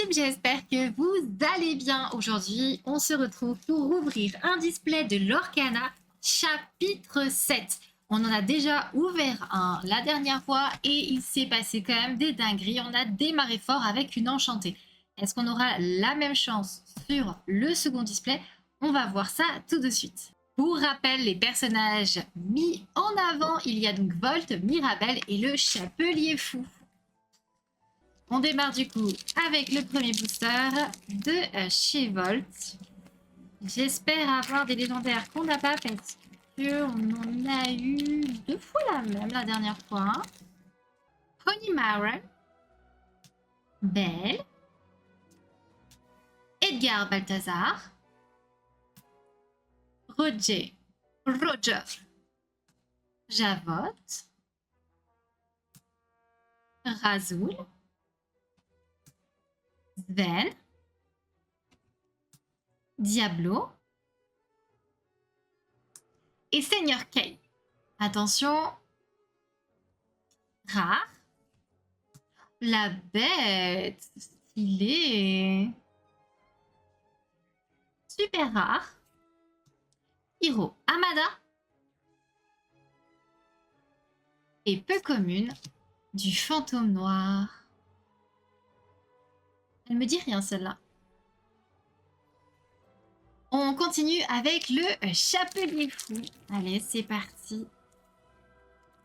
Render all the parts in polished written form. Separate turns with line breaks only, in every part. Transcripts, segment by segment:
l'équipe, j'espère que vous allez bien. Aujourd'hui, on se retrouve pour ouvrir un display de l'Orcana chapitre 7. On en a déjà ouvert un la dernière fois et il s'est passé quand même des dingueries. On a démarré fort avec une enchantée. Est-ce qu'on aura la même chance sur le second display? On va voir ça tout de suite. Pour rappel, les personnages mis en avant, il y a donc Volt, Mirabelle et le Chapelier Fou. On démarre du coup avec le premier booster de chez Volt. J'espère avoir des légendaires qu'on n'a pas parce qu'on en a eu 2 fois la même la dernière fois. Honeymaron, Belle, Edgar Balthazar, Roger, Javot, Razul, Sven, Diablo et Seigneur Kay. Attention, rare. La bête, stylée. Super rare. Hiro Amada. Et peu commune du fantôme noir. Elle me dit rien celle-là. On continue avec le Chapelier Fou. Allez, c'est parti.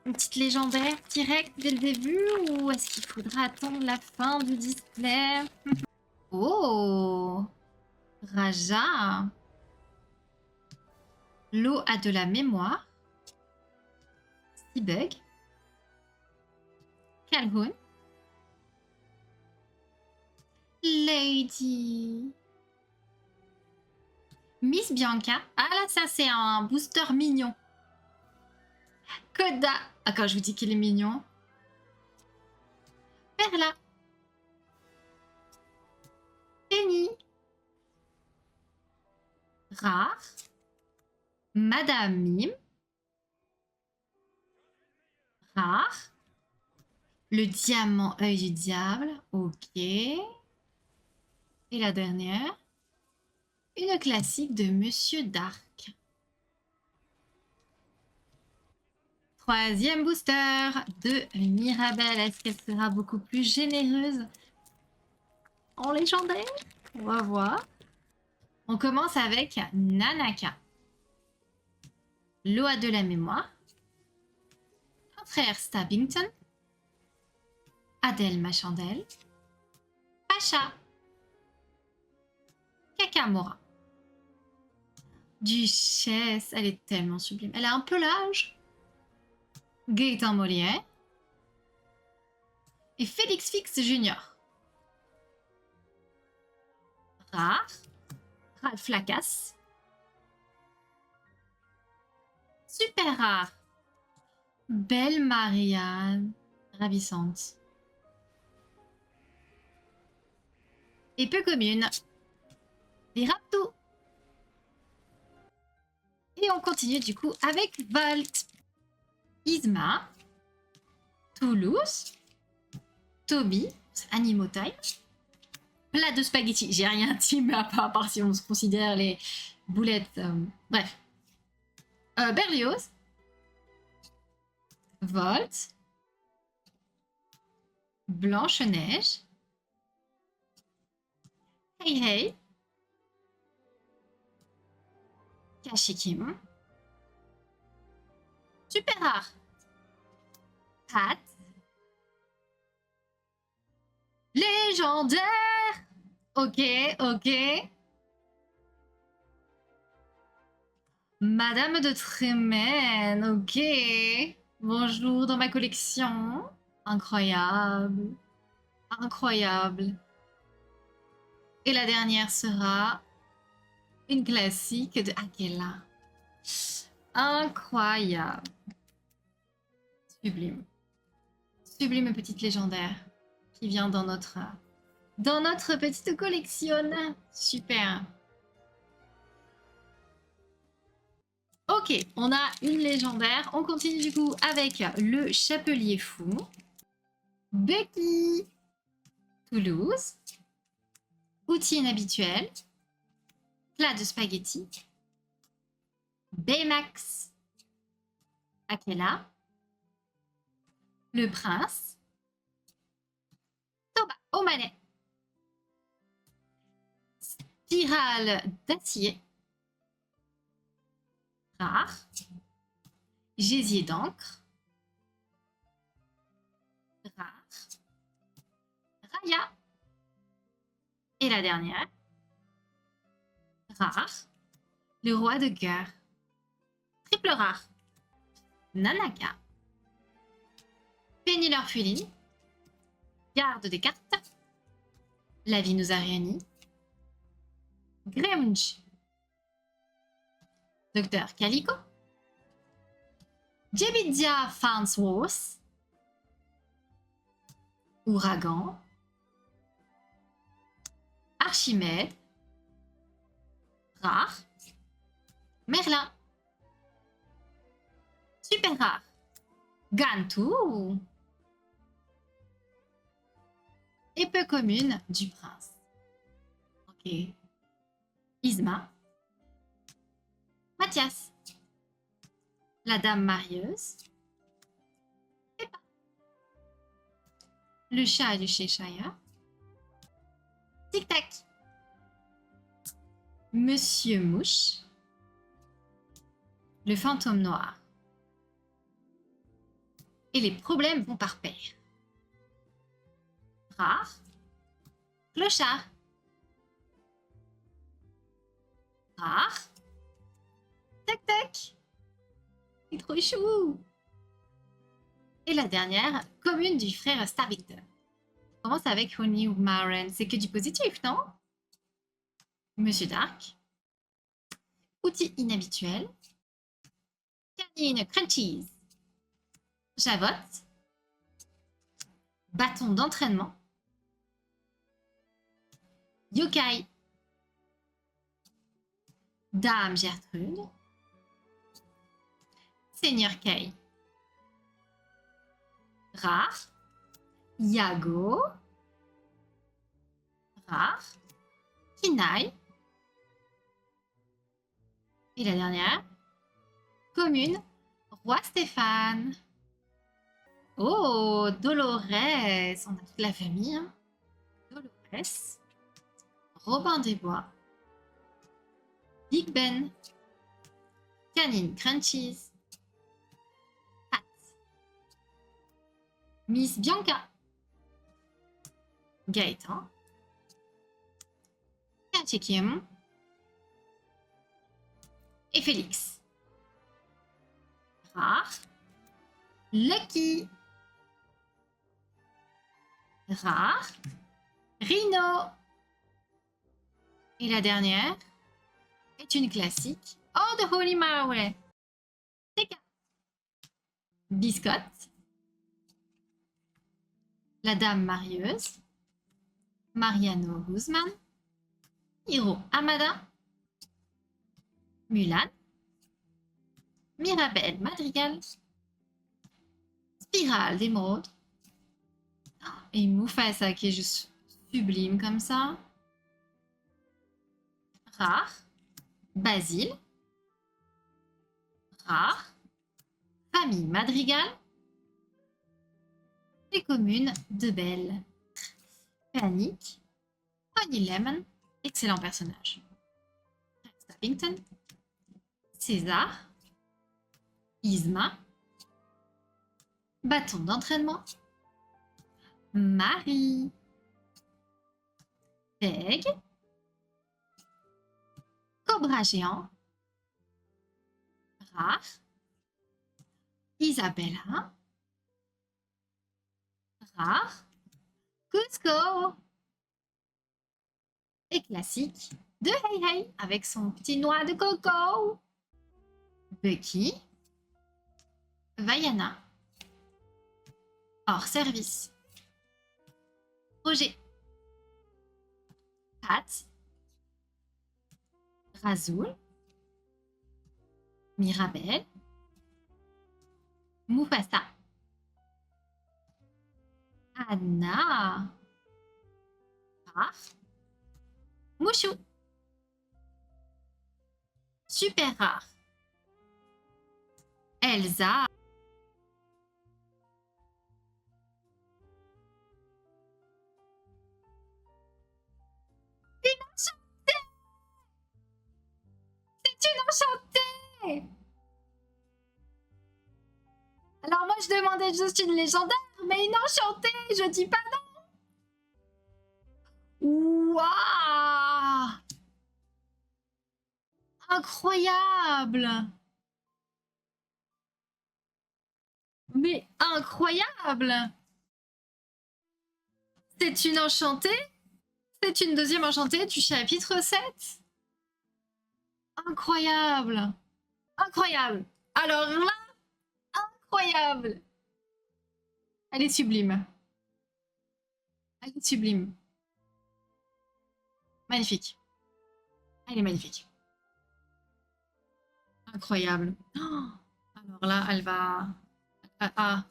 Une petite légendaire direct dès le début ou est-ce qu'il faudra attendre la fin du display? Oh, Raja. L'eau a de la mémoire. Seabug. Calhoun. Lady. Miss Bianca. Ah là, ça c'est un booster mignon. Koda. Ah, quand je vous dis qu'il est mignon. Perla. Penny. Rare. Madame Mime. Rare. Le diamant œil du diable. Ok. Et la dernière. Une classique de Monsieur Dark. Troisième booster de Mirabelle. Est-ce qu'elle sera beaucoup plus généreuse en légendaire? On va voir. On commence avec Nanaka. L'eau a de la mémoire. Un frère Stabbington. Adèle Machandel. Pacha. Kakamora. Duchesse, elle est tellement sublime. Elle a un peu l'âge. Gaëtan Molière. Et Félix Fix Junior. Rare. Ralph Lacasse. Super rare. Belle Marianne. Ravissante. Et peu commune. Les Raptos. Et on continue du coup avec Volt. Isma. Toulouse. Toby. Animotype. Plat de spaghetti. J'ai rien dit, mais à part si on se considère les boulettes. Bref. Berlioz. Volt. Blanche-Neige. Hey Hey. Kashikim. Super rare. Pat. Légendaire. Ok, ok. Madame de Trémène, ok. Bonjour dans ma collection. Incroyable. Incroyable. Et la dernière sera une classique de Akela. Incroyable. Sublime. Sublime petite légendaire qui vient dans notre petite collection. Super. Ok, on a une légendaire. On continue du coup avec le Chapelier Fou. Becky. Toulouse. Outils inhabituels. Plat de spaghetti. Baymax. Akela. Le prince. Toba Omanet. Spirale d'acier. Rare. Gésier d'encre. Rare. Raya. Et la dernière. Rare. Le roi de cœur. Triple rare. Nanaka. Penny l'orpheline. Garde des cartes. La vie nous a réunis. Grimge. Docteur Calico. Jebidia Farnsworth. Ouragan. Archimède. Rare. Merlin. Super rare. Gantou. Et peu commune du prince. Ok. Isma. Mathias. La dame marieuse. Peppa. Le chat du Cheshire. Tic-tac. Monsieur Mouche. Le fantôme noir. Et les problèmes vont par paire. Rare. Clochard. Rare. Tac-tac. C'est trop chou. Et la dernière, commune du frère Starvictor. On commence avec Honey ou Maren. C'est que du positif, non? Monsieur Dark. Outils inhabituels. Canine Crunchies. Javotte. Bâton d'entraînement. Yokai. Dame Gertrude. Seigneur Kay. Rare. Yago. Rare. Kinaï. Et la dernière. Commune. Roi Stéphane. Oh, Dolores. On a toute la famille. Hein. Dolores. Robin des Bois. Big Ben. Canine Crunchies. Pat. Miss Bianca. Gaëtan. Kachekim. Et Félix. Rare. Lucky. Rare. Rhino. Et la dernière est une classique. Oh, de Holy Mary. TK. Biscotte. La dame marieuse. Mariano Guzman. Hiro Amada. Mulan. Mirabelle Madrigal. Spirale d'émeraude. Et Mufasa qui est juste sublime comme ça. Rare. Basile. Rare. Famille Madrigal. Les communes de Belle. Panique. Honey Lemon. Excellent personnage. Stappington. César. Isma. Bâton d'entraînement. Marie. Peg. Cobra géant. Rare. Isabella. Rare. Cusco. Et classique de Hey Hey avec son petit noix de coco. Bucky. Vaiana. Hors service. Roger. Pat. Razoul. Mirabelle. Mufasa. Anna. Rare. Mouchou. Super rare. Elsa. Une enchantée. C'est une enchantée. Alors moi je demandais juste une légendaire, mais une enchantée, je dis pas non. Waouh! Incroyable! Mais incroyable! C'est une enchantée? C'est une deuxième enchantée du chapitre 7. Incroyable! Incroyable! Alors là, incroyable! Elle est sublime. Elle est sublime. Magnifique. Elle est magnifique. Incroyable. Oh, alors là, elle va... Ah,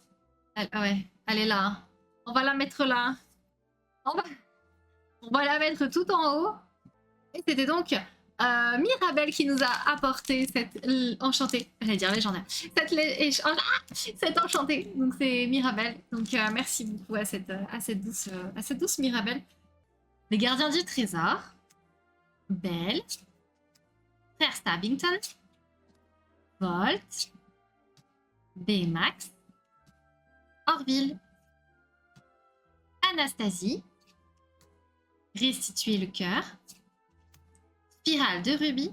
ouais, elle est là. On va la mettre là. On va... On va la mettre tout en haut. Et c'était donc Mirabelle qui nous a apporté cette enchantée, j'allais dire légendaire, cette enchantée. Donc c'est Mirabelle. Donc merci beaucoup à cette douce Mirabelle. Les gardiens du trésor, Belle, Frère Stabbington, Volt, Baymax, Orville, Anastasie, Restituer le cœur, Spirale de rubis,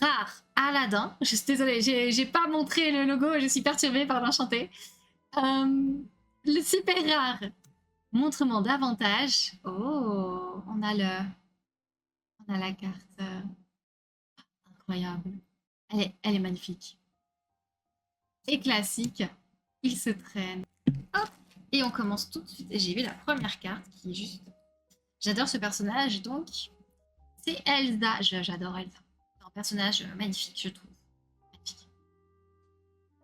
Rare Aladdin. Je suis désolée, j'ai pas montré le logo, je suis perturbée par l'enchanté. Le super rare, montre-moi davantage. Oh, on a la carte. Incroyable. Elle est magnifique. Et classique, il se traîne. Hop, et on commence tout de suite. Et j'ai vu la première carte qui est juste... J'adore ce personnage, donc c'est Elsa. J'adore Elsa. C'est un personnage magnifique, je trouve. Magnifique.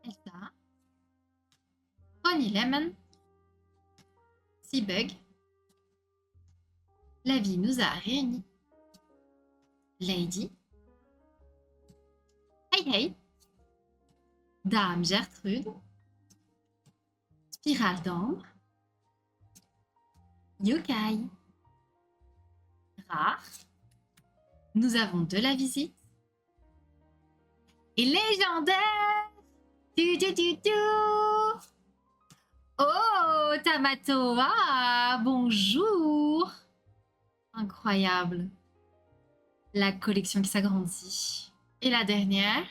Elsa. Honey Lemon. Seabug. La vie nous a réunis. Lady. Hey hey. Dame Gertrude. Spirale d'ombre. Yokai. Rare. Nous avons de la visite. Et légendaire. Oh, Tamato. Ah, bonjour. Incroyable. La collection qui s'agrandit. Et la dernière.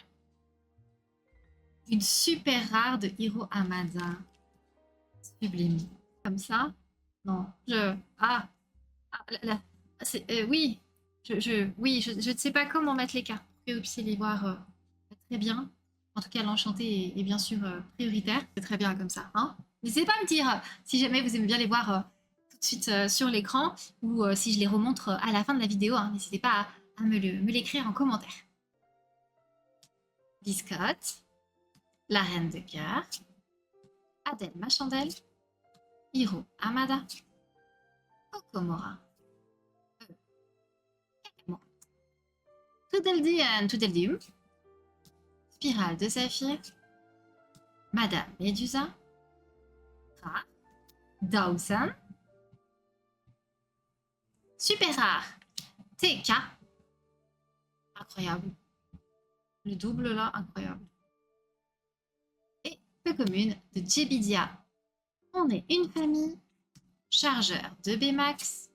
Une super rare de Hiro Hamada. Sublime. Comme ça. Non, oui, je ne sais pas comment mettre les cartes pour que vous puissiez les voir très bien. En tout cas, l'enchanté est bien sûr prioritaire. C'est très bien comme ça. Hein. N'hésitez pas à me dire si jamais vous aimez bien les voir tout de suite sur l'écran ou si je les remontre à la fin de la vidéo. Hein. N'hésitez pas à me l'écrire en commentaire. Biscotte, la reine de cœur, Adèle Machandel, Hiro Hamada, Kokomora, Tweedledee and Tweedledum, Spirale de Saphir, Madame Médusa, Rare, Dawson, super rare, TK, incroyable, le double là, incroyable, et peu commune de Jebidia. On est une famille, chargeur de Baymax,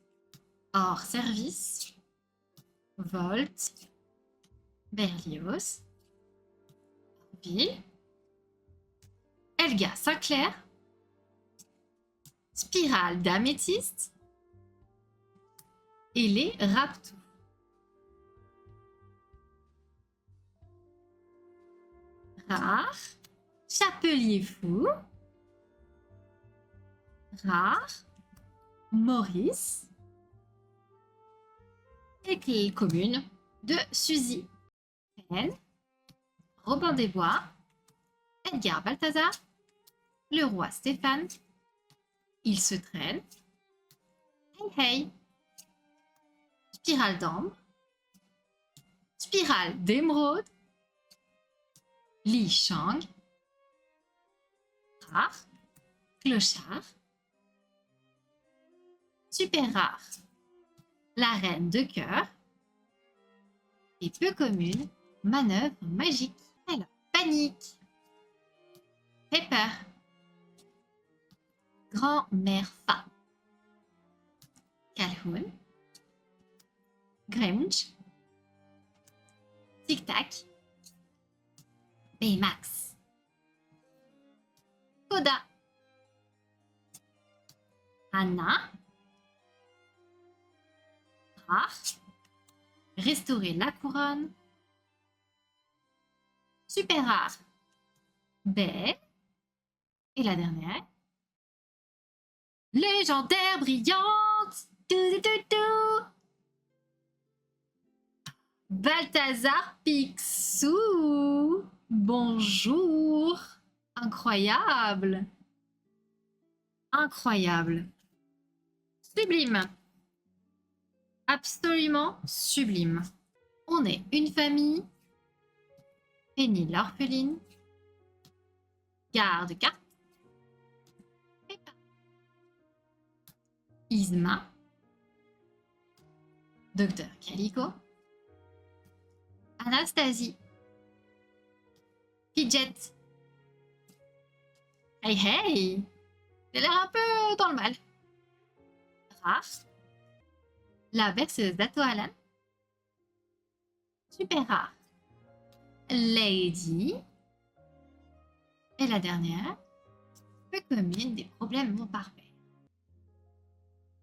hors service, Volt, Berlioz, Orville, Elga Sinclair, Spirale d'améthyste et les Raptous. Rare, Chapelier fou, Rare, Maurice, et clé commune de Suzy, Hélène, Robin des Bois, Edgar Balthazar, le roi Stéphane, il se traîne, hey hey, spirale d'ambre, spirale d'émeraude, Li Shang, rare, clochard, super rare, la reine de cœur, et peu commune, manœuvre magique. Alors, panique, Pepper, grand-mère Fa, Calhoun, Grinch, Tic Tac, Baymax, Koda, Anna, rare, restaurer la couronne, super rare, Baie, et la dernière, légendaire brillante, Balthazar Picsou, bonjour, incroyable, incroyable, sublime, absolument sublime. On est une famille, Penny l'orpheline, garde carte, Peppa, Isma, Docteur Calico, Anastasie, Fidget, hey hey, j'ai l'air un peu dans le mal, rare, la berceuse d'Ato Alan, super rare, Lady, et la dernière, peu commune des problèmes mon parfait.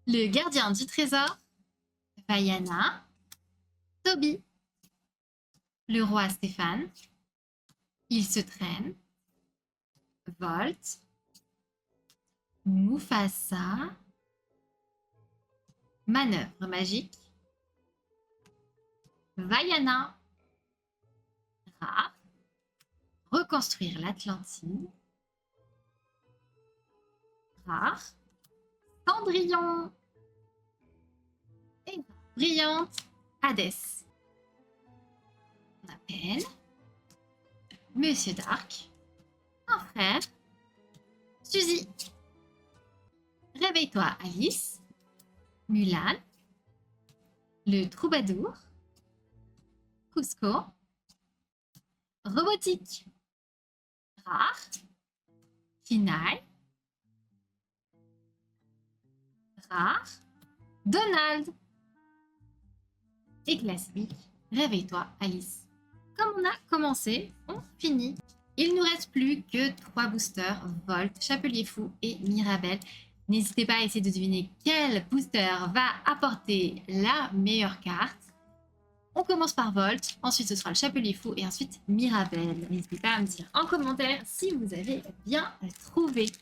Le gardien du trésor, Vaiana, Toby, le roi Stéphane, il se traîne, Volt, Mufasa, manœuvre magique, Vaiana, rare, reconstruire l'Atlantide, rare, Cendrillon et brillante Hadès. On appelle Monsieur Dark, un frère, Suzy. Réveille-toi Alice, Mulan, le troubadour, Cusco, robotique, rare, Kinaï, rare, Donald et classique. Réveille-toi Alice. Comme on a commencé, on finit. Il ne nous reste plus que 3 boosters, Volt, Chapelier Fou et Mirabelle. N'hésitez pas à essayer de deviner quel booster va apporter la meilleure carte. On commence par Volt, ensuite ce sera le Chapelier Fou et ensuite Mirabelle. N'hésitez pas à me dire en commentaire si vous avez bien trouvé.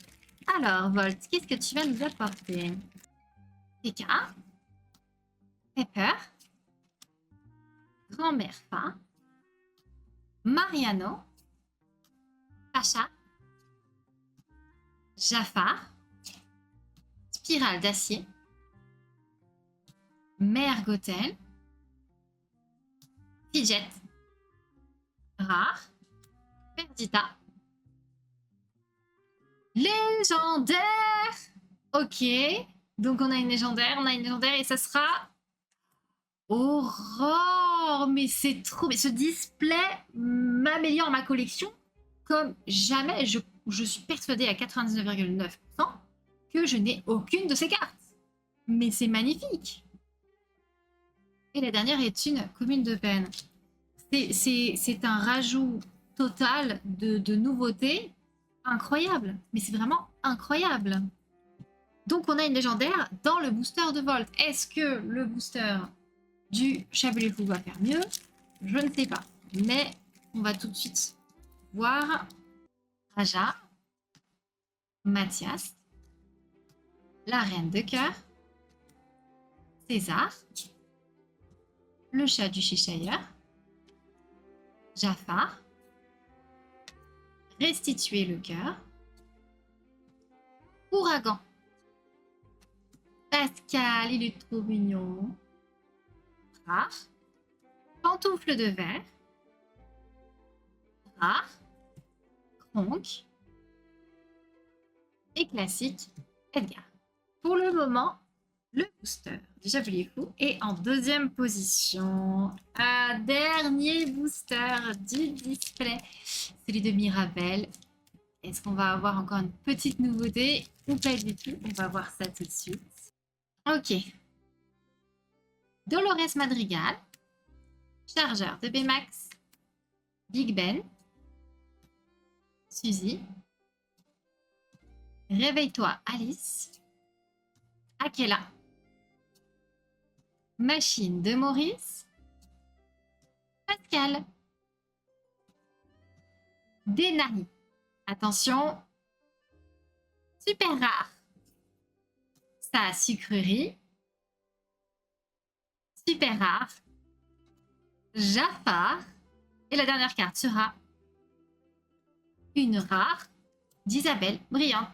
Alors Volt, qu'est-ce que tu vas nous apporter? TK, Pepper, Grand-mère Fa, Mariano, Pacha, Jafar, Spirale d'acier, Mère Gothel, Fidget, rare, Perdita, légendaire. Ok, donc on a une légendaire, et ça sera Aurore. Mais c'est trop, mais ce display m'améliore ma collection comme jamais. Je suis persuadée à 99,9% que je n'ai aucune de ces cartes. Mais c'est magnifique. Et la dernière est une commune de peine. C'est un rajout total de nouveautés incroyable. Mais c'est vraiment incroyable. Donc on a une légendaire dans le booster de Volt. Est-ce que le booster du Chapelier Fou va faire mieux? Je ne sais pas. Mais on va tout de suite voir. Raja, Mathias, la reine de cœur, César, le chat du Cheshire, Jafar, restituer le cœur, Ouragan, Pascal, il est trop mignon, rare. Pantoufle de verre, rare. Kronk et classique Edgar. Pour le moment, le booster du Chapelier Fou est en deuxième position. Un dernier booster du display, celui de Mirabelle. Est-ce qu'on va avoir encore une petite nouveauté ou pas du tout? On va voir ça tout de suite. Ok. Dolores Madrigal, chargeur de Baymax, Big Ben, Suzy, Réveille-toi Alice, Akela, Machine de Maurice, Pascal, Denari. Attention, super rare. Sa sucrerie, super rare. Jafar. Et la dernière carte sera une rare d'Isabelle Brillante.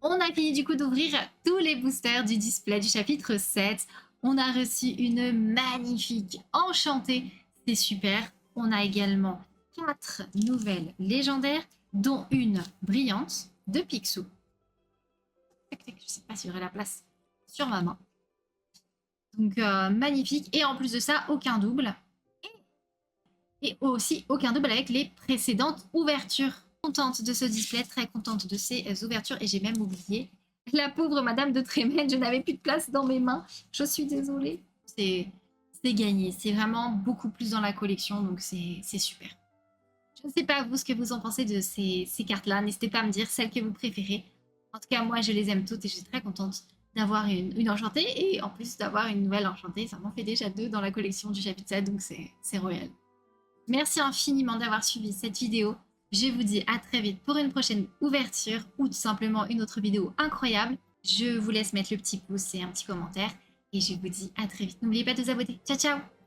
On a fini du coup d'ouvrir tous les boosters du display du chapitre 7. On a reçu une magnifique enchantée, c'est super. On a également 4 nouvelles légendaires, dont une brillante de Picsou. Je ne sais pas si j'aurai la place sur ma main. Donc magnifique. Et en plus de ça, aucun double. Et aussi aucun double avec les précédentes ouvertures. Contente de ce display, très contente de ces ouvertures. Et j'ai même oublié la pauvre Madame de Trémède. Je n'avais plus de place dans mes mains. Je suis désolée. C'est gagné. C'est vraiment beaucoup plus dans la collection. Donc c'est super. Je ne sais pas vous ce que vous en pensez de ces cartes-là. N'hésitez pas à me dire celles que vous préférez. En tout cas, moi, je les aime toutes et je suis très contente d'avoir une enchantée. Et en plus d'avoir une nouvelle enchantée, ça m'en fait déjà 2 dans la collection du chapitre 7. Donc c'est royal. Merci infiniment d'avoir suivi cette vidéo. Je vous dis à très vite pour une prochaine ouverture ou tout simplement une autre vidéo incroyable. Je vous laisse mettre le petit pouce et un petit commentaire. Et je vous dis à très vite. N'oubliez pas de vous abonner. Ciao, ciao!